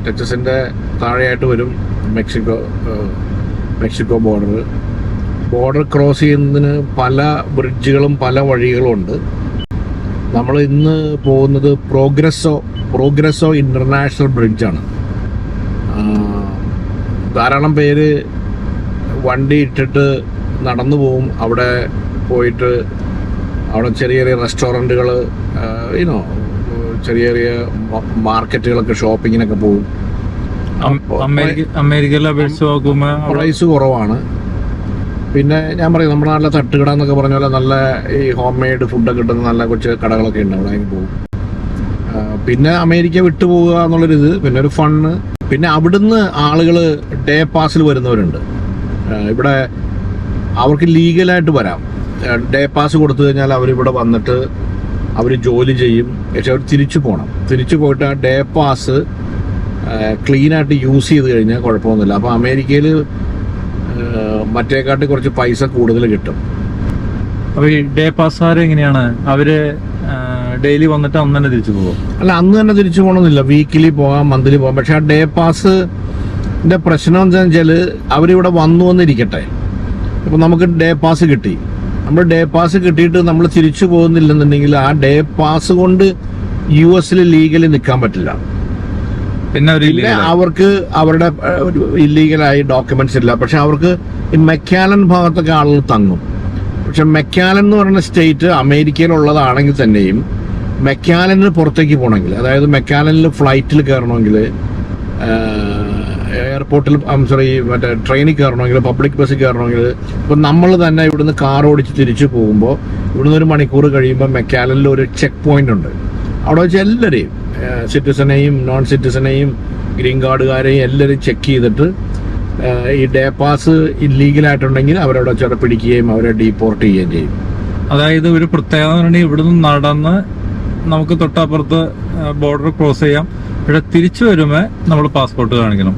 ടെക്സസിൻ്റെ താഴെയായിട്ട് വരും Mexico border cross ചെയ്യുന്നതിന് പല ബ്രിഡ്ജുകളും പല വഴികളും ഉണ്ട്. നമ്മൾ ഇന്ന് പോകുന്നത് പ്രോഗ്രസോ ഇൻ്റർനാഷണൽ ബ്രിഡ്ജാണ്. ധാരാളം പേര് വണ്ടി ഇട്ടിട്ട് നടന്നു പോവും. അവിടെ പോയിട്ട് അവിടെ ചെറിയ ചെറിയ റെസ്റ്റോറൻറ്റുകൾ ചെറിയ ചെറിയ മാർക്കറ്റുകളൊക്കെ ഷോപ്പിങ്ങിനൊക്കെ പോകും. അമേരിക്കയിലെ അപേക്ഷിച്ച് നോക്കുമ്പോൾ പ്രൈസ് കുറവാണ്. പിന്നെ ഞാൻ പറയും നമ്മുടെ നാട്ടിലെ തട്ടുകട എന്നൊക്കെ പറഞ്ഞ പോലെ നല്ല ഈ ഹോം മെയ്ഡ് ഫുഡൊക്കെ കിട്ടുന്ന നല്ല കൊച്ചു കടകളൊക്കെ ഉണ്ട്. അവിടെ പോകും. പിന്നെ അമേരിക്ക വിട്ടുപോകുക എന്നുള്ളൊരിത്, പിന്നെ ഒരു ഫണ്ണ്. പിന്നെ അവിടുന്ന് ആളുകൾ ഡേ പാസിൽ വരുന്നവരുണ്ട്. ഇവിടെ അവർക്ക് ലീഗലായിട്ട് വരാം. ഡേ പാസ് കൊടുത്തു കഴിഞ്ഞാൽ അവരിവിടെ വന്നിട്ട് അവർ ജോലി ചെയ്യും. പക്ഷെ അവർ തിരിച്ചു പോകണം. തിരിച്ചു പോയിട്ട് ആ ഡേ പാസ് ക്ലീനായിട്ട് യൂസ് ചെയ്ത് കഴിഞ്ഞാൽ കുഴപ്പമൊന്നുമില്ല. അപ്പോൾ അമേരിക്കയിൽ മറ്റേക്കാട്ടി കുറച്ച് പൈസ കൂടുതൽ കിട്ടും. അപ്പോൾ ഈ ഡേ പാസ്സുകാർ എങ്ങനെയാണ്? അവർ ഡെയിലി വന്നിട്ട് അന്ന് തന്നെ തിരിച്ചു പോകും? അല്ല, അന്ന് തന്നെ തിരിച്ചു പോകണമെന്നില്ല. വീക്കിലി പോകാം, മന്ത്ലി പോകാം. പക്ഷെ ആ ഡേ പാസിൻ്റെ പ്രശ്നം എന്താണെന്ന് വെച്ചാൽ അവരിവിടെ വന്നു വന്നിരിക്കട്ടെ. ഇപ്പം നമുക്ക് ഡേ പാസ് കിട്ടി. നമ്മൾ ഡേ പാസ് കിട്ടിയിട്ട് നമ്മൾ തിരിച്ചു പോകുന്നില്ലെന്നുണ്ടെങ്കിൽ ആ ഡേ പാസ് കൊണ്ട് US ലീഗലി നിൽക്കാൻ പറ്റില്ല. പിന്നെ അവർക്ക് അവരുടെ ഇല്ലീഗലായി ഡോക്യുമെന്റ്സ് ഇല്ല. പക്ഷെ അവർക്ക് ഈ മെക്കാലൻ ഭാഗത്തൊക്കെ ആളുകൾ തങ്ങും. പക്ഷെ മെക്കാലൻ എന്ന് പറയുന്ന സ്റ്റേറ്റ് അമേരിക്കയിലുള്ളതാണെങ്കിൽ തന്നെയും മെക്കാലനിൽ പുറത്തേക്ക് പോകണമെങ്കിൽ, അതായത് മെക്കാലനിൽ ഫ്ലൈറ്റിൽ കയറണമെങ്കിൽ, എയർപോർട്ടിൽ മറ്റേ ട്രെയിനിൽ കയറണമെങ്കിൽ, പബ്ലിക് ബസ്സിൽ കയറണമെങ്കിൽ, ഇപ്പം നമ്മൾ തന്നെ ഇവിടുന്ന് കാർ ഓടിച്ച് തിരിച്ചു പോകുമ്പോൾ ഇവിടുന്ന് 1 മണിക്കൂർ കഴിയുമ്പോൾ മെക്കാലനിൽ ഒരു ചെക്ക് പോയിന്റ് ഉണ്ട്. അവിടെ വെച്ച് എല്ലാവരെയും സിറ്റിസനെയും നോൺ സിറ്റിസനെയും ഗ്രീൻ കാർഡുകാരെയും എല്ലാവരും ചെക്ക് ചെയ്തിട്ട് ഈ ഡേ പാസ് ഇല്ലീഗലായിട്ടുണ്ടെങ്കിൽ അവരവിടെ വെച്ച് പിടിക്കുകയും അവരെ ഡീപ്പോർട്ട് ചെയ്യുകയും ചെയ്യും. അതായത് ഒരു പ്രത്യേകത ഇവിടുന്ന് നടന്ന് നമുക്ക് തൊട്ടപ്പുറത്ത് ബോർഡർ ക്രോസ് ചെയ്യാം. ഇവിടെ തിരിച്ചു വരുമ്പോൾ നമ്മൾ പാസ്പോർട്ട് കാണിക്കണം.